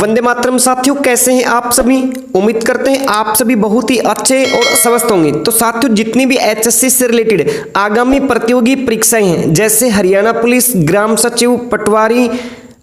वंदे मातरम साथियों, कैसे हैं आप सभी। उम्मीद करते हैं आप सभी बहुत ही अच्छे और स्वस्थ होंगे। तो साथियों, जितनी भी एचएससी से रिलेटेड आगामी प्रतियोगी परीक्षाएं हैं, जैसे हरियाणा पुलिस, ग्राम सचिव, पटवारी,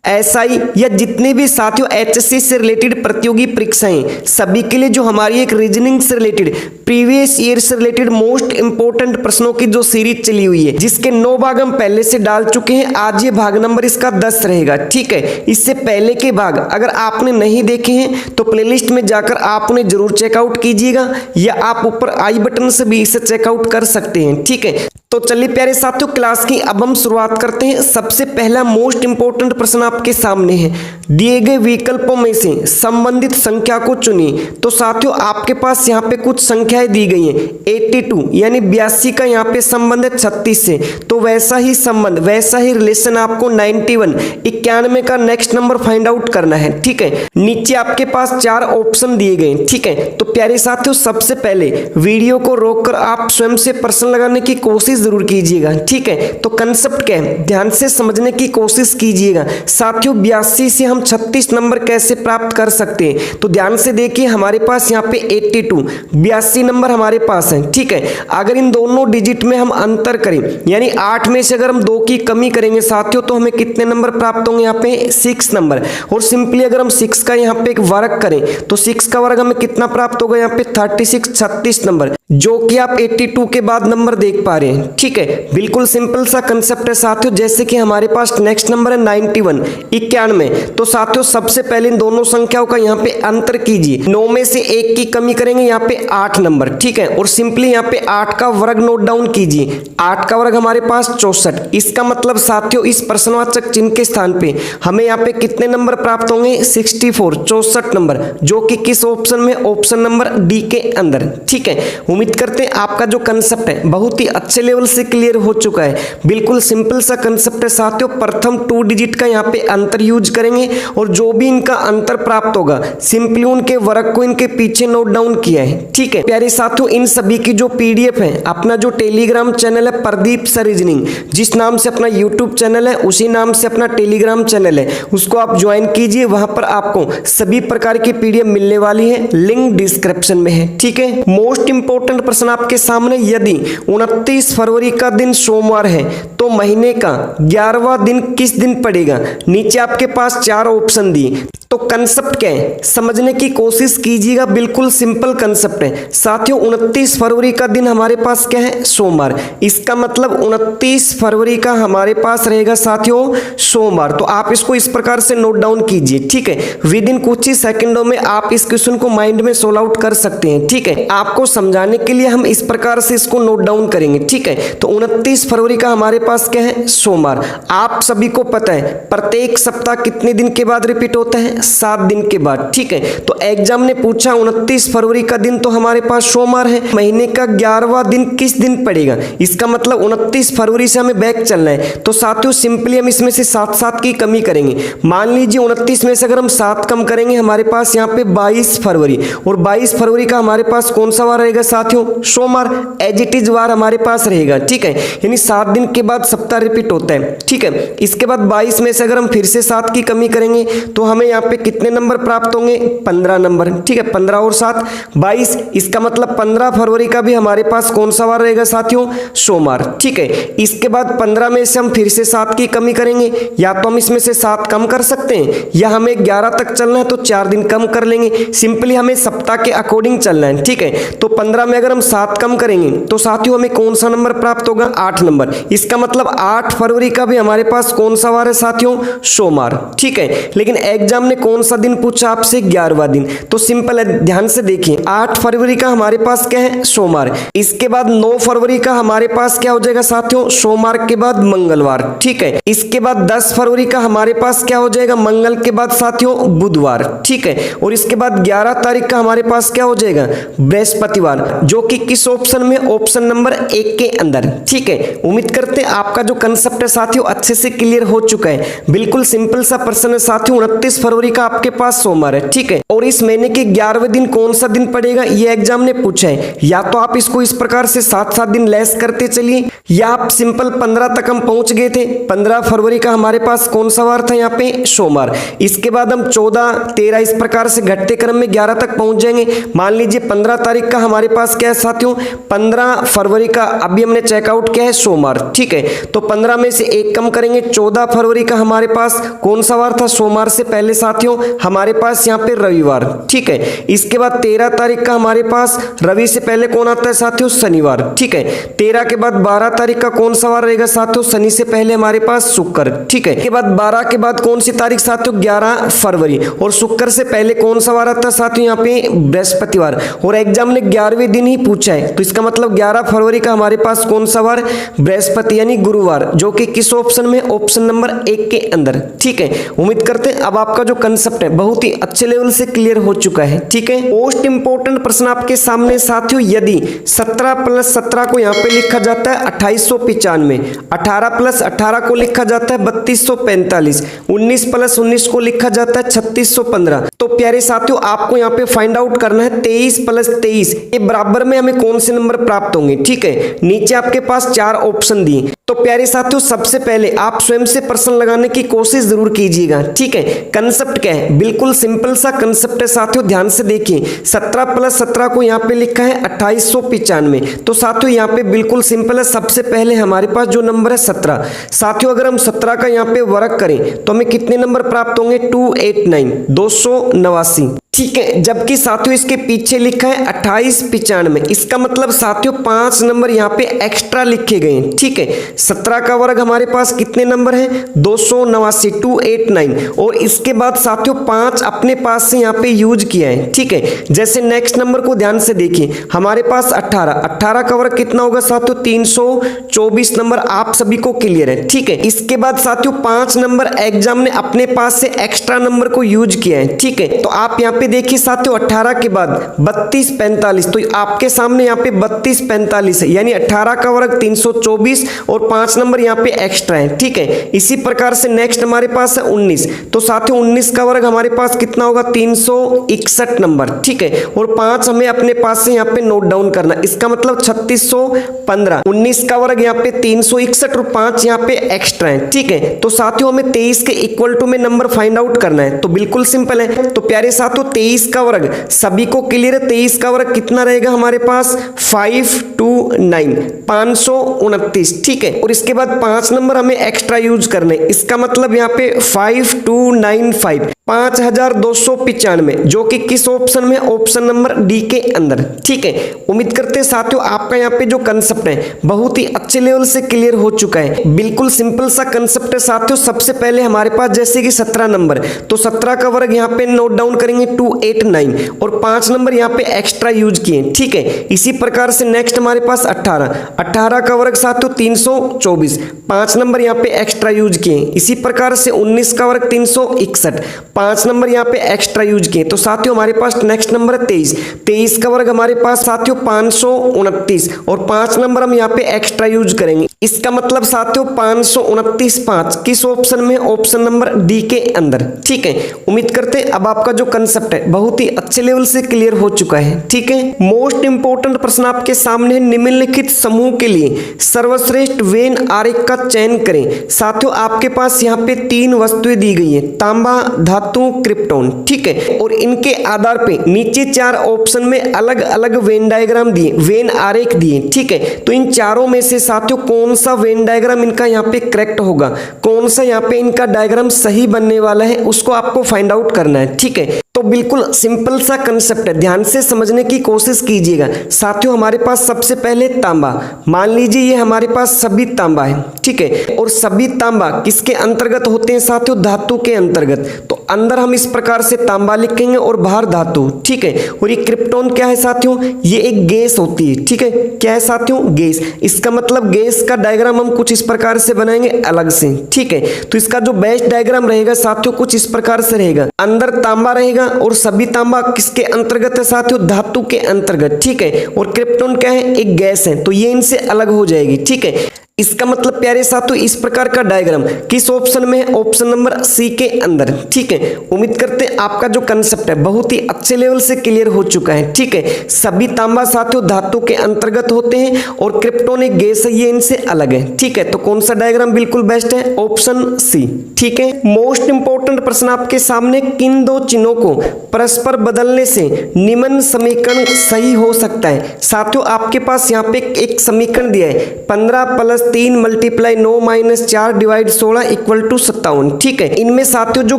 एसआई या जितने भी साथियों एचएससी से रिलेटेड प्रतियोगी परीक्षाएं, सभी के लिए जो हमारी एक रीजनिंग से रिलेटेड प्रीवियस ईयर से रिलेटेड मोस्ट इंपोर्टेंट प्रश्नों की जो सीरीज चली हुई है, जिसके 9 भाग हम पहले से डाल चुके हैं। आज ये भाग नंबर इसका 10 रहेगा। ठीक है, इससे पहले के भाग अगर आपने नहीं देखे हैं तो प्लेलिस्ट में जाकर आप उन्हें जरूर चेकआउट कीजिएगा, या आप ऊपर आई बटन से भी इसे चेकआउट कर सकते हैं। ठीक है, तो चलिए प्यारे साथियों, क्लास की अब हम शुरुआत करते हैं। सबसे पहला मोस्ट इंपोर्टेंट प्रश्न आपके सामने है, दिए गए विकल्पों में से संबंधित संख्या को चुनिए। तो साथियों, आपके पास यहाँ पे कुछ संख्याएं दी गई हैं। 82 यानी 82 का यहाँ पे संबंध है 36 से, तो वैसा ही संबंध, वैसा ही रिलेशन आपको 91 91 का नेक्स्ट नंबर फाइंड आउट करना है। ठीक है, नीचे आपके पास 4 ऑप्शन दिए गए। ठीक है, तो प्यारे साथियों, सबसे पहले वीडियो को रोककर आप स्वयं से प्रश्न लगाने की कोशिश जरूर कीजिएगा। ठीक है, तो कंसेप्ट क्या है, ध्यान से समझने की कोशिश कीजिएगा। साथियों, 82 से हम 36 नंबर कैसे प्राप्त कर सकते हैं, तो ध्यान से देखिए, हमारे पास यहाँ पे 82 82 नंबर हमारे पास है। ठीक है, अगर इन दोनों डिजिट में हम अंतर करें, यानी 8 में से अगर हम 2 की कमी करेंगे साथियों, तो हमें कितने नंबर प्राप्त होंगे, यहाँ पे 6 नंबर। और सिंपली अगर हम 6 का यहाँ पे एक वर्ग करें तो 6 का वर्ग हमें कितना प्राप्त होगा, यहाँ पे 36 36 नंबर, जो कि आप 82 के बाद नंबर देख पा रहे हैं। ठीक है, बिल्कुल सिंपल सा कंसेप्ट है साथियों। जैसे कि हमारे पास नेक्स्ट नंबर है 91 91, तो साथियों सबसे पहले इन दोनों संख्याओं का यहाँ पे अंतर कीजिए। 9 में से 1 की कमी करेंगे, यहाँ पे 8 नंबर। ठीक है, और सिंपली यहाँ पे 8 का वर्ग नोट डाउन कीजिए। 8 का वर्ग हमारे पास 64। इसका मतलब साथियों, इस प्रश्नवाचक चिन्ह के स्थान पे हमें यहाँ पे कितने नंबर प्राप्त होंगे, 64 64 नंबर, जो कि किस ऑप्शन में, ऑप्शन नंबर डी के अंदर। ठीक है, उम्मीद करते हैं आपका जो कंसेप्ट है बहुत ही अच्छे लेवल से क्लियर हो चुका है। बिल्कुल सिंपल सा कंसेप्ट है साथियों। प्रथम 2 डिजिट का यहाँ पे अंतर यूज करेंगे, और जो भी इनका अंतर प्राप्त होगा सिंपली उनके वर्ग को इनके पीछे नोट डाउन किया है। ठीक है प्यारे साथियों, इन सभी की जो पीडीएफ है, अपना जो टेलीग्राम चैनल है प्रदीप सर रीजनिंग, जिस नाम से अपना यूट्यूब चैनल है उसी नाम से अपना टेलीग्राम चैनल है, उसको आप ज्वाइन कीजिए। वहां पर आपको सभी प्रकार की पीडीएफ मिलने वाली है, लिंक डिस्क्रिप्शन में है। ठीक है, मोस्ट इंपोर्टेंट प्रश्न आपके सामने, यदि 29 फरवरी का दिन सोमवार है तो महीने का 11वां दिन किस दिन पड़ेगा। नीचे आपके पास 4 ऑप्शन दिए, तो कंसेप्ट क्या है समझने की कोशिश कीजिएगा। बिल्कुल सिंपल कंसेप्ट है साथियों। 29 फरवरी का दिन हमारे पास क्या है, सोमवार। इसका मतलब 29 फरवरी का हमारे पास रहेगा साथियों सोमवार। तो आप इसको इस प्रकार से नोट डाउन कीजिए। ठीक है, विद इन कुछ ही सेकंडों में आप इस क्वेश्चन को माइंड में सोल्व आउट कर सकते हैं। ठीक है, आपको समझाने के लिए हम इस प्रकार से इसको नोट डाउन करेंगे। ठीक है, तो 29 फरवरी का हमारे पास क्या है, सोमवार। आप सभी को पता है प्रत्येक सप्ताह कितने दिन के बाद रिपीट होता है, 7 दिन के बाद। ठीक है, तो एग्जाम ने पूछा 29 फरवरी का दिन तो हमारे पास सोमवार है, महीने का 11वां दिन किस दिन पड़ेगा। इसका मतलब 29 फरवरी से हमें बैक चलना है। तो साथियों सिंपली हम इसमें से 7 की कमी करेंगे। मान लीजिए 29 में से अगर हम 7 कम करेंगे, हमारे पास यहाँ पे 22 फरवरी, और 22 फरवरी का हमारे पास कौन सा वार रहेगा साथियों, सोमवार। एज इट इज वार हमारे पास रहेगा। ठीक है, यानी 7 दिन के बाद सप्ताह रिपीट होता है। ठीक है, इसके बाद 22 में से अगर हम फिर से 7 की कमी करेंगे तो हमें यहाँ पे कितने नंबर प्राप्त होंगे, 15 नंबर। ठीक है, 15 और 7 22। इसका मतलब 15 फरवरी का भी हमारे पास कौन सा वार रहेगा साथियों, सोमवार। ठीक है, इसके बाद 15 में से हम फिर से 7 की कमी करेंगे, या तो हम इसमें से 7 कम कर सकते हैं, या हमें 11 तक चलना है तो 4 दिन कम कर लेंगे। सिंपली हमें सप्ताह के अकॉर्डिंग चलना है। ठीक है, तो 15 में अगर हम 7 कम करेंगे तो साथियों हमें कौन सा नंबर प्राप्त होगा, 8 नंबर। इसका मतलब 8 फरवरी का भी हमारे पास कौन सा वार है साथियों, सोमवार। ठीक है, लेकिन एग्जाम ने कौन सा दिन पूछा आपसे, 11वां दिन। तो सिंपल है, ध्यान से देखिए, 8 फरवरी का हमारे पास क्या है, सोमवार। इसके बाद 9 फरवरी का हमारे पास क्या हो जाएगा साथियों, सोमवार के बाद मंगलवार। ठीक है, इसके बाद 10 फरवरी का हमारे पास क्या हो जाएगा, मंगल के बाद साथियों बुधवार। ठीक है, और इसके बाद 11 तारीख का हमारे पास क्या हो जाएगा, बृहस्पतिवार, जो कि किस ऑप्शन में, ऑप्शन नंबर 1 के अंदर। ठीक है, उम्मीद करते हैं आपका जो कंसेप्ट है साथियों अच्छे से क्लियर हो चुका है। बिल्कुल सिंपल सा प्रश्न है साथियों, 29 फरवरी का आपके पास सोमवार है। ठीक है, और इस महीने के 11वें दिन कौन सा दिन पड़ेगा ये एग्जाम ने पूछा है। या तो आप इसको इस प्रकार से 7-7 दिन लेस करते चलिए, या आप सिंपल 15 तक हम पहुंच गए थे। 15 फरवरी का हमारे पास कौन सा वार था, यहाँ पे सोमवार। इसके बाद हम 14, 13 इस प्रकार से घटते क्रम में 11 तक पहुंच जाएंगे। मान लीजिए 15 तारीख का हमारे पास क्या है साथियों, 15 फरवरी का अभी हमने चेकआउट किया है सोमवार। ठीक है, तो 15 में से 1 कम करेंगे, 14 फरवरी का हमारे पास कौन सा वार था, सोमवार से पहले साथियों हमारे पास यहाँ पे रविवार। ठीक है, इसके बाद 13 तारीख का हमारे पास रवि से पहले कौन आता है साथियों, शनिवार। ठीक है, 13 के बाद 12 तारीख का कौन सा वार रहेगा साथियों, शनि से पहले हमारे पास शुक्र। ठीक है, इसके बाद 12 के बाद कौन सी तारीख साथियों, 11 फरवरी, और शुक्र से पहले कौन सा वार आता है साथियों, यहाँ पे बृहस्पतिवार। और एग्जाम ने 11वें दिन ही पूछा है, तो इसका मतलब 11 फरवरी का हमारे पास कौन सा वार, बृहस्पति यानी गुरुवार, जो कि किस ऑप्शन में, ऑप्शन नंबर 1 के अंदर। ठीक है, उम्मीद करते हैं अब आपका जो कंसेप्ट है बहुत ही अच्छे लेवल से क्लियर हो चुका है। ठीक है, मोस्ट इंपोर्टेंट प्रश्न आपके सामने साथियों, यदि 17 + 17 को यहाँ पे लिखा जाता है 2895, 18 + 18 को लिखा जाता है 3245, 19 + 19 को लिखा जाता है 3615, तो प्यारे साथियों आपको यहाँ पे फाइंड आउट करना है 23 + 23 ये बराबर में हमें कौन से नंबर प्राप्त होंगे। ठीक है, नीचे आपके पास 4 ऑप्शन दिए, तो प्यारे साथियों सबसे पहले आप स्वयं से प्रश्न लगाने की कोशिश जरूर कीजिएगा। ठीक है, कंसेप्ट क्या है, बिल्कुल सिंपल सा कंसेप्ट है साथियों, ध्यान से देखिए। 17 + 17 को यहाँ पे लिखा है 2895, तो साथियों यहाँ पे बिल्कुल सिंपल है। सबसे पहले हमारे पास जो नंबर है 17, साथियों अगर हम 17 का यहाँ पे वर्क करें तो हमें कितने नंबर प्राप्त होंगे, 289, 289। ठीक है, जबकि साथियों इसके पीछे लिखा है 2895, इसका मतलब साथियों 5 नंबर यहाँ पे एक्स्ट्रा लिखे गए हैं। ठीक है, 17 का वर्ग हमारे पास कितने नंबर है, 289, 289, और इसके बाद साथियों 5 अपने पास से यहाँ पे यूज किया है। ठीक है, जैसे नेक्स्ट नंबर को ध्यान से देखिए, हमारे पास 18 का वर्ग कितना होगा साथियों, 324 नंबर आप सभी को क्लियर है। ठीक है, इसके बाद साथियों 5 नंबर एग्जाम ने अपने पास से एक्स्ट्रा नंबर को यूज किया है। ठीक है, तो आप यहाँ पे देखिए साथियों 18 के बाद 3245, तो आपके सामने यहाँ पे 3245 है, यानी 18 का वर्ग 324 और 5 नंबर यहाँ पे एक्स्ट्रा है। ठीक है, इसी प्रकार से नेक्स्ट हमारे पास है 19, तो साथियों 19 का वर्ग हमारे पास कितना होगा, 361 नंबर। ठीक है, और 5 हमें अपने पास से यहाँ पे नोट डाउन करना, इसका मतलब 3615, 19 का वर्ग यहाँ पे 361 और 5 यहाँ पे एक्स्ट्रा है। ठीक है, तो साथियों हमें 23 के इक्वल टू में नंबर फाइंड आउट करना है, तो बिल्कुल सिंपल है। तो प्यारे साथियों 23 का वर्ग सभी को क्लियर है, 23 का वर्ग कितना रहेगा हमारे पास, 529, 529। ठीक है, और इसके बाद 5 नंबर हमें एक्स्ट्रा यूज करने, इसका मतलब यहाँ पे 5295, 5295, जो कि किस ऑप्शन में, ऑप्शन नंबर डी के अंदर। ठीक है, उम्मीद करते हैं साथियों आपका यहाँ पे जो कंसेप्ट है बहुत ही अच्छे लेवल से क्लियर हो चुका है। बिल्कुल सिंपल सा कंसेप्ट है साथियों। सबसे पहले हमारे पास जैसे कि 17 नंबर, तो 17 का वर्ग यहाँ पे नोट डाउन करेंगे 289, और 5 नंबर यहाँ पे एक्स्ट्रा यूज किए। ठीक है, इसी प्रकार से नेक्स्ट हमारे पास 18 का वर्ग साथियों 324, 5 नंबर यहाँ पे एक्स्ट्रा यूज किए। इसी प्रकार से 19 का वर्ग 361, 5 नंबर यहाँ पे एक्स्ट्रा यूज किए। तो साथियों हमारे पास नेक्स्ट नंबर है 23 का वर्ग हमारे पास साथियों 529, और 5 नंबर हम यहाँ पे एक्स्ट्रा यूज करेंगे, इसका मतलब साथियों 529, 5 किस ऑप्शन में, ऑप्शन नंबर डी के अंदर। ठीक है, उम्मीद करते हैं अब आपका जो कंसेप्ट है बहुत ही अच्छे लेवल से क्लियर हो चुका है। ठीक है, मोस्ट इंपोर्टेंट प्रश्न आपके सामने, निम्नलिखित समूह के लिए सर्वश्रेष्ठ वेन आरेख का चयन करें। साथियों आपके पास यहाँ पे 3 वस्तुएं दी गई है, तांबा, धातु, क्रिप्टोन। ठीक है, और इनके आधार पे नीचे 4 ऑप्शन में अलग अलग वेन डायग्राम दिए, वेन आरेख दिए। ठीक है, तो इन चारों में से साथियों कौन सा वेन डायग्राम इनका यहाँ पे करेक्ट होगा, कौन सा यहाँ पे इनका डायग्राम सही बनने वाला है, उसको आपको फाइंड आउट करना है। ठीक है, तो बिल्कुल सिंपल सा कंसेप्ट है, ध्यान से समझने की कोशिश कीजिएगा। साथियों हमारे पास सबसे पहले तांबा, मान लीजिए ये हमारे पास सभी तांबा है। ठीक है, और सभी तांबा किसके अंतर्गत होते हैं साथियों, धातु के अंतर्गत। तो अंदर हम इस प्रकार से तांबा लिखेंगे और बाहर धातु। ठीक है, और ये क्रिप्टोन क्या है साथियों, ये एक गैस होती है। ठीक है, क्या है साथियों, गैस। इसका मतलब गैस का डायग्राम हम कुछ इस प्रकार से बनाएंगे अलग से। ठीक है, तो इसका जो बेस्ट डायग्राम रहेगा साथियों कुछ इस प्रकार से रहेगा, अंदर तांबा रहेगा और सभी तांबा किसके अंतर्गत है साथियों, धातु के अंतर्गत, ठीक है। और क्रिप्टॉन क्या है, एक गैस है, तो ये इनसे अलग हो जाएगी, ठीक है। इसका मतलब प्यारे साथियों इस प्रकार का डायग्राम किस ऑप्शन में है, ऑप्शन नंबर सी के अंदर, ठीक है। उम्मीद करते हैं आपका जो कंसेप्ट है बहुत ही अच्छे लेवल से क्लियर हो चुका है, ठीक है। सभी तांबा साथियों धातु के अंतर्गत होते हैं और क्रिप्टॉन एक गैस है, ये इनसे अलग है, ठीक है। तो कौन सा डायग्राम बिल्कुल बेस्ट है, ऑप्शन सी, ठीक है। मोस्ट इंपॉर्टेंट प्रश्न आपके सामने, किन दो चिन्हों को परस्पर बदलने से निम्न समीकरण सही हो सकता है। साथियों आपके पास यहाँ पे एक समीकरण दिया है, 15 + 3 × 9 - 4 / 16 = 57, ठीक है। इनमें साथियों जो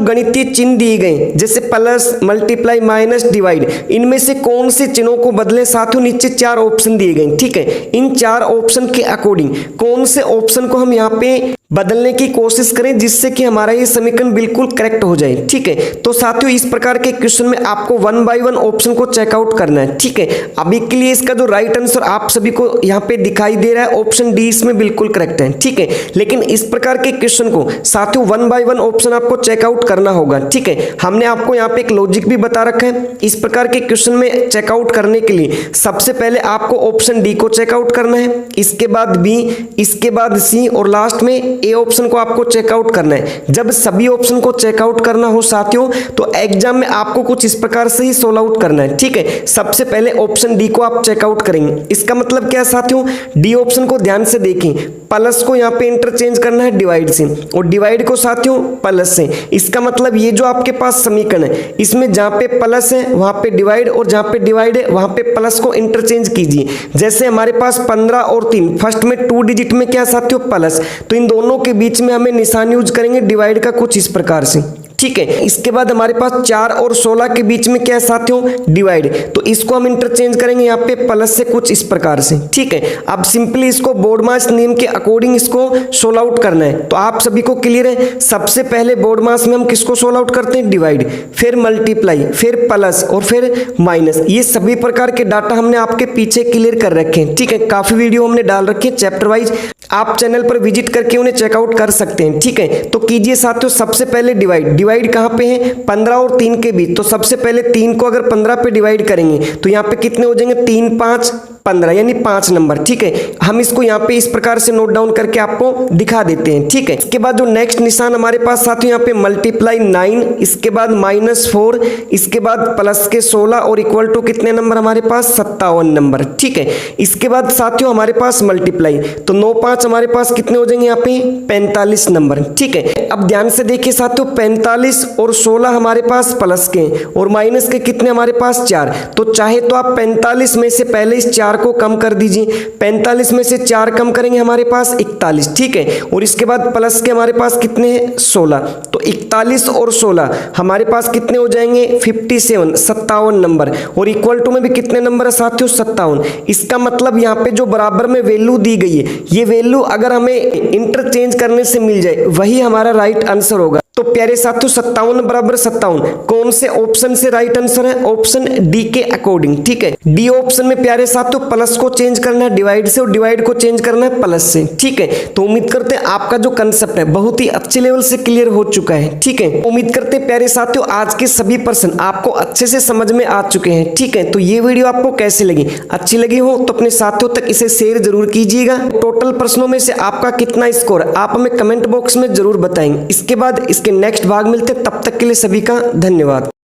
गणितीय चिन्ह दिए गए जैसे प्लस, मल्टीप्लाई, माइनस, डिवाइड, इनमें से कौन से चिन्हों को बदले साथियों, नीचे 4 ऑप्शन दिए गए, ठीक है। इन 4 ऑप्शन के अकॉर्डिंग कौन से ऑप्शन को हम यहाँ पे बदलने की कोशिश करें जिससे कि हमारा ये समीकरण बिल्कुल करेक्ट हो जाए, ठीक है। तो साथियों इस प्रकार के क्वेश्चन में आपको 1 बाय 1 ऑप्शन को चेकआउट करना है, ठीक है। अभी के लिए इसका जो राइट आंसर आप सभी को यहाँ पे दिखाई दे रहा है ऑप्शन डी इसमें बिल्कुल करेक्ट है, ठीक है। लेकिन इस प्रकार के क्वेश्चन को साथियों 1 बाय 1 ऑप्शन आपको चेकआउट करना होगा, ठीक है। हमने आपको यहाँ पे एक लॉजिक भी बता रखा है। इस प्रकार के क्वेश्चन में चेकआउट करने के लिए सबसे पहले आपको ऑप्शन डी को चेकआउट करना है, इसके बाद बी, इसके बाद सी और लास्ट में ए ऑप्शन को आपको चेकआउट करना है। जब सभी ऑप्शन को चेकआउट करना हो साथियों तो एग्जाम में आपको कुछ इस प्रकार से ही सोल्व आउट करना है, ठीक है। सबसे पहले ऑप्शन डी को आप चेकआउट करेंगे। इसका मतलब क्या है साथियों, डी ऑप्शन को ध्यान से देखें, प्लस को यहाँ पे इंटरचेंज करना है डिवाइड से और डिवाइड को साथियों प्लस से। इसका मतलब ये जो आपके पास समीकरण है इसमें जहाँ पे प्लस है वहां पे डिवाइड और जहाँ पे डिवाइड है वहां पे प्लस को इंटरचेंज कीजिए। जैसे हमारे पास 15 और 3, फर्स्ट में 2 डिजिट में क्या साथियों प्लस, तो इन दोनों के बीच में हमें निशान यूज करेंगे डिवाइड का कुछ इस प्रकार से, ठीक है। इसके बाद हमारे पास 4 और 16 के बीच में क्या है साथियों डिवाइड, तो इसको हम इंटरचेंज करेंगे यहाँ पे प्लस से कुछ इस प्रकार से, ठीक है। अब सिंपली इसको बोर्ड मास नियम के अकॉर्डिंग इसको सोल्व आउट करना है। तो आप सभी को क्लियर है, सबसे पहले बोर्ड मास में हम किसको सोल्व आउट करते हैं, डिवाइड, फिर मल्टीप्लाई, फिर प्लस और फिर माइनस। ये सभी प्रकार के डाटा हमने आपके पीछे क्लियर कर रखे हैं, ठीक है। काफी वीडियो हमने डाल रखे हैं चैप्टर वाइज, आप चैनल पर विजिट करके उन्हें चेकआउट कर सकते हैं, ठीक है। तो कीजिए साथियों सबसे पहले डिवाइड, डिवाइड कहाँ पे है 15 और 3 के बीच, तो सबसे पहले 3 को अगर 15 पे डिवाइड करेंगे तो यहाँ पे कितने हो जाएंगे, 3 × 5 = 15 यानी 5 नंबर, ठीक है। हम इसको यहाँ पे इस प्रकार से नोट डाउन करके आपको दिखा देते हैं, ठीक है। इसके बाद जो नेक्स्ट निशान हमारे पास साथियों यहाँ पे मल्टीप्लाई 9, इसके बाद -4, इसके बाद प्लस के 16 और इक्वल टू कितने नंबर हमारे पास 57 नंबर, ठीक है। इसके बाद साथियों हमारे पास मल्टीप्लाई, तो 9 5 हमारे पास कितने हो जाएंगे यहाँ पे 45 नंबर, ठीक है। अब ध्यान से देखिए साथियों 45 और 16 हमारे पास प्लस के और माइनस के कितने हमारे पास 4, तो चाहे तो आप 45 में से पहले इस 4 को कम कर दीजिए, 45 में से 4 कम करेंगे हमारे पास 41, ठीक है। और इसके बाद प्लस के हमारे पास कितने हैं 16, तो 41 और 16 हमारे पास कितने हो जाएंगे 57 नंबर और इक्वल टू में भी कितने नंबर है साथियों 57। इसका मतलब यहाँ पे जो बराबर में वैल्यू दी गई है ये वैल्यू अगर हमें इंटरचेंज करने से मिल जाए वही हमारा राइट आंसर होगा। तो प्यारे साथियों 57 = 57 कौन से ऑप्शन से राइट आंसर है, ऑप्शन डी के अकॉर्डिंग, ठीक है। डी ऑप्शन में प्यारे साथियों प्लस को चेंज करना है डिवाइड से और डिवाइड को चेंज करना है प्लस से, ठीक है। तो उम्मीद करते हैं आपका जो कंसेप्ट है बहुत ही अच्छे लेवल से क्लियर हो चुका है, ठीक है। उम्मीद करते हैं प्यारे साथियों आज के सभी प्रश्न आपको अच्छे से समझ में आ चुके हैं, ठीक है। तो ये वीडियो आपको कैसी लगी, अच्छी लगी हो तो अपने साथियों तक इसे शेयर जरूर कीजिएगा। टोटल प्रश्नों में से आपका कितना स्कोर आप हमें कमेंट बॉक्स में जरूर बताएंगे। इसके बाद इसके नेक्स्ट भाग मिलते, तब तक के लिए सभी का धन्यवाद।